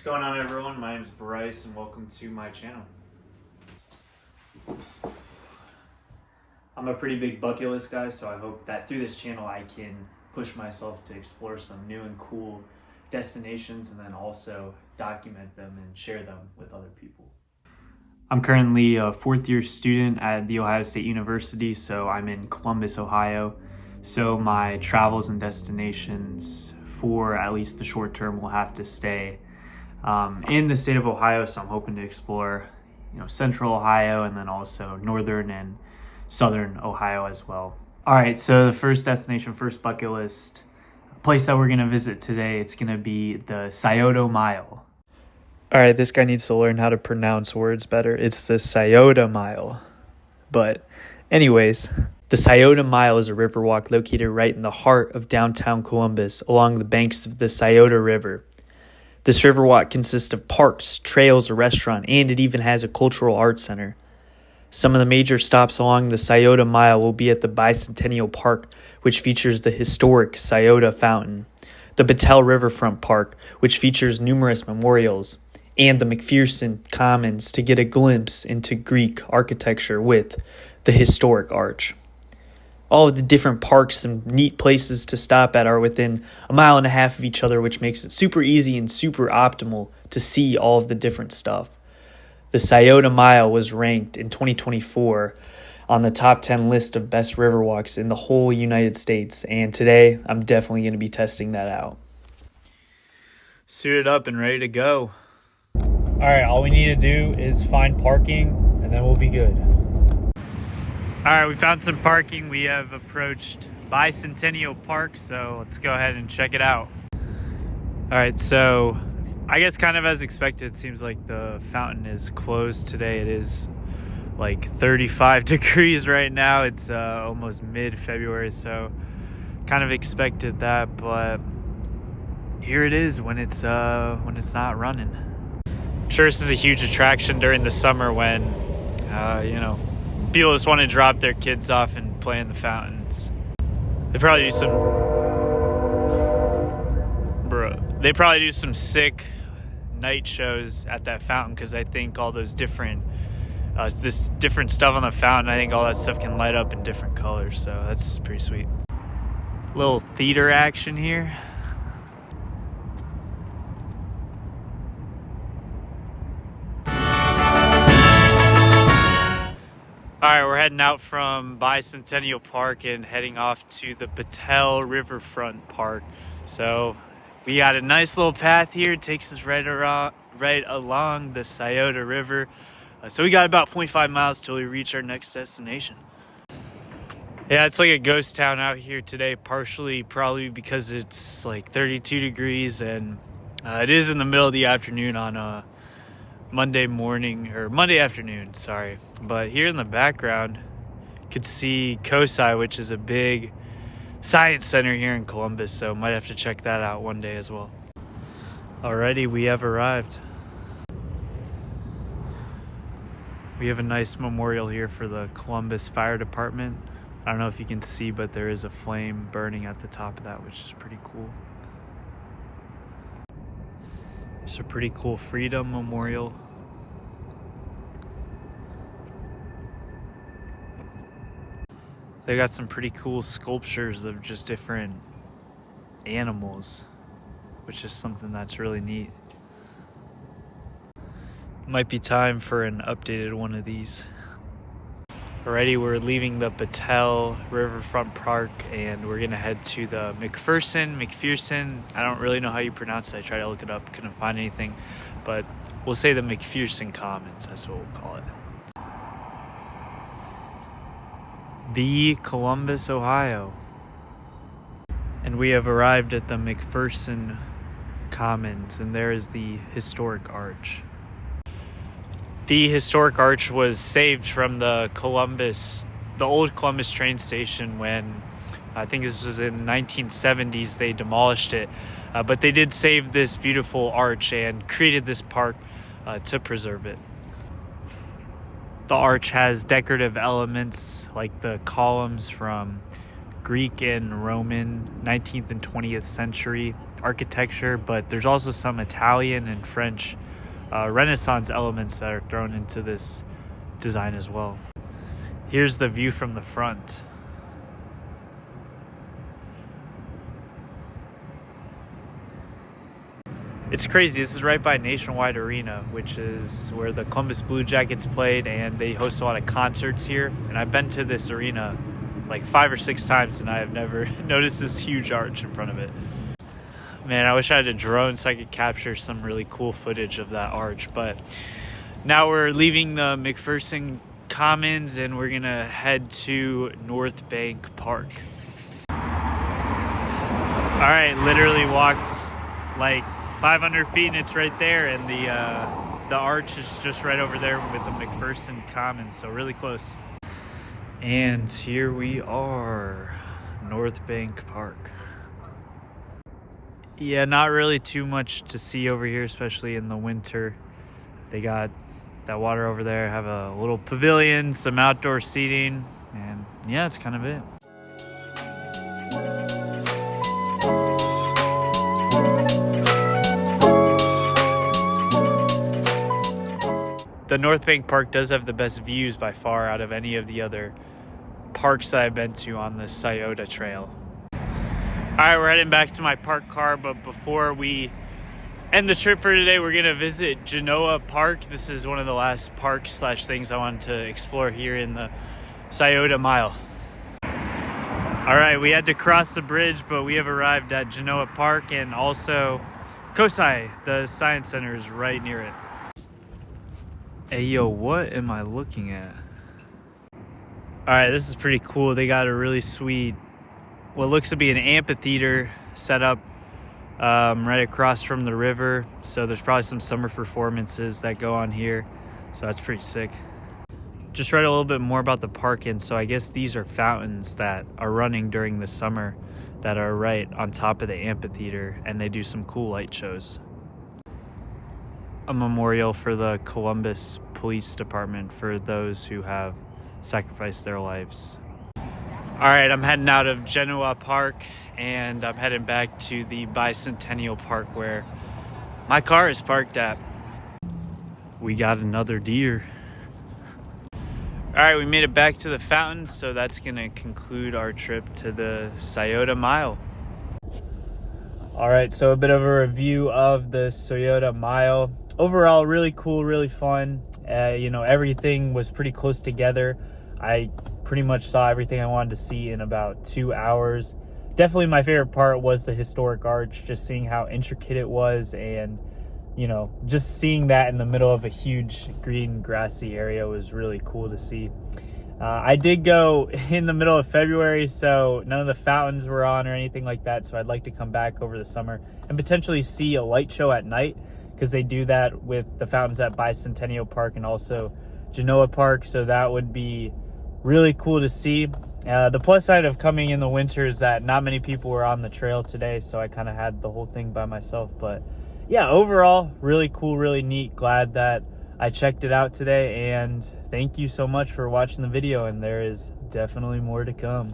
going on, everyone? My name is Bryce and welcome to my channel. I'm a pretty big bucket list guy, so I hope that through this channel I can push myself to explore some new and cool destinations and then also document them and share them with other people. I'm currently a fourth year student at The Ohio State University, so I'm in Columbus, Ohio. So my travels and destinations for at least the short term will have to stay in the state of Ohio. So I'm hoping to explore, central Ohio and then also northern and southern Ohio as well. All right, so the first destination, first bucket list place that we're gonna visit today, it's gonna be the Scioto Mile. All right, this guy needs to learn how to pronounce words better. It's the Scioto Mile. But anyways, the Scioto Mile is a river walk located right in the heart of downtown Columbus along the banks of the Scioto River. This river walk consists of parks, trails, a restaurant, and it even has a cultural arts center. Some of the major stops along the Scioto Mile will be at the Bicentennial Park, which features the historic Scioto Fountain, the Battelle Riverfront Park, which features numerous memorials, and the McPherson Commons to get a glimpse into Greek architecture with the historic arch. All of the different parks and neat places to stop at are within a mile and a half of each other, which makes it super easy and super optimal to see all of the different stuff. The Scioto Mile was ranked in 2024 on the top 10 list of best river walks in the whole United States, and today I'm definitely going to be testing that out. Suited up and ready to go. All right, all we need to do is find parking and then we'll be good. All right, we found some parking. We have approached Bicentennial Park, so let's go ahead and check it out. All right, so I guess kind of as expected, it seems like the fountain is closed today. It is like 35 degrees right now. It's almost mid-February, so kind of expected that, but here it is when it's not running. I'm sure this is a huge attraction during the summer when, people just want to drop their kids off and play in the fountains. They probably do some sick night shows at that fountain, because I think all those different stuff on the fountain, I think all that stuff can light up in different colors, so that's pretty sweet. Little theater action here. All right, we're heading out from Bicentennial Park and heading off to the Battelle Riverfront Park. So we got a nice little path here. It takes us right along the Scioto River. So we got about 0.5 miles till we reach our next destination. Yeah, it's like a ghost town out here today, partially probably because it's like 32 degrees and it is in the middle of the afternoon on a Monday afternoon, sorry. But here in the background, you could see COSI, which is a big science center here in Columbus, so might have to check that out one day as well. Alrighty, we have arrived. We have a nice memorial here for the Columbus Fire Department. I don't know if you can see, but there is a flame burning at the top of that, which is pretty cool. It's a pretty cool freedom memorial. They got some pretty cool sculptures of just different animals, which is something that's really neat. Might be time for an updated one of these. Alrighty, we're leaving the Battelle Riverfront Park and we're gonna head to the McPherson. I don't really know how you pronounce it. I tried to look it up, couldn't find anything, but we'll say the McPherson Commons, that's what we'll call it. The Columbus, Ohio. And we have arrived at the McPherson Commons, and there is the historic arch. The historic arch was saved from the old Columbus train station when, I think this was in the 1970s, they demolished it. But they did save this beautiful arch and created this park to preserve it. The arch has decorative elements like the columns from Greek and Roman 19th and 20th century architecture, but there's also some Italian and French Renaissance elements that are thrown into this design as well. Here's the view from the front. It's crazy. This is right by Nationwide Arena, which is where the Columbus Blue Jackets played, and they host a lot of concerts here. And I've been to this arena like 5 or 6 times, and I have never noticed this huge arch in front of it. Man, I wish I had a drone so I could capture some really cool footage of that arch. But now we're leaving the McPherson Commons, and we're gonna head to North Bank Park. All right, literally walked like 500 feet and it's right there, and the arch is just right over there with the McPherson Commons, so really close. And here we are, North Bank Park. Yeah, not really too much to see over here, especially in the winter. They got that water over there, have a little pavilion, some outdoor seating, and yeah, that's kind of it. The North Bank Park does have the best views by far out of any of the other parks that I've been to on the Scioto Trail. All right, we're heading back to my parked car, but before we end the trip for today, we're gonna visit Genoa Park. This is one of the last parks slash things I wanted to explore here in the Scioto Mile. All right, we had to cross the bridge, but we have arrived at Genoa Park, and also COSI, the Science Center, is right near it. Hey, yo, what am I looking at? All right, this is pretty cool. They got a really sweet, what looks to be an amphitheater set up right across from the river. So there's probably some summer performances that go on here. So that's pretty sick. Just read a little bit more about the park, and so I guess these are fountains that are running during the summer that are right on top of the amphitheater, and they do some cool light shows. A memorial for the Columbus Police Department for those who have sacrificed their lives. All right, I'm heading out of Genoa Park, and I'm heading back to the Bicentennial Park where my car is parked at. We got another deer. All right, we made it back to the fountains, so that's gonna conclude our trip to the Scioto Mile. All right, so a bit of a review of the Scioto Mile. Overall, really cool, really fun. Everything was pretty close together. I pretty much saw everything I wanted to see in about 2 hours. Definitely my favorite part was the historic arch, just seeing how intricate it was, and just seeing that in the middle of a huge green grassy area was really cool to see. I did go in the middle of February, so none of the fountains were on or anything like that, so I'd like to come back over the summer and potentially see a light show at night, because they do that with the fountains at Bicentennial Park and also Genoa Park, so that would be really cool to see. The plus side of coming in the winter is that not many people were on the trail today, so I kind of had the whole thing by myself. But yeah, overall, really cool, really neat. Glad that I checked it out today, and thank you so much for watching the video, and there is definitely more to come.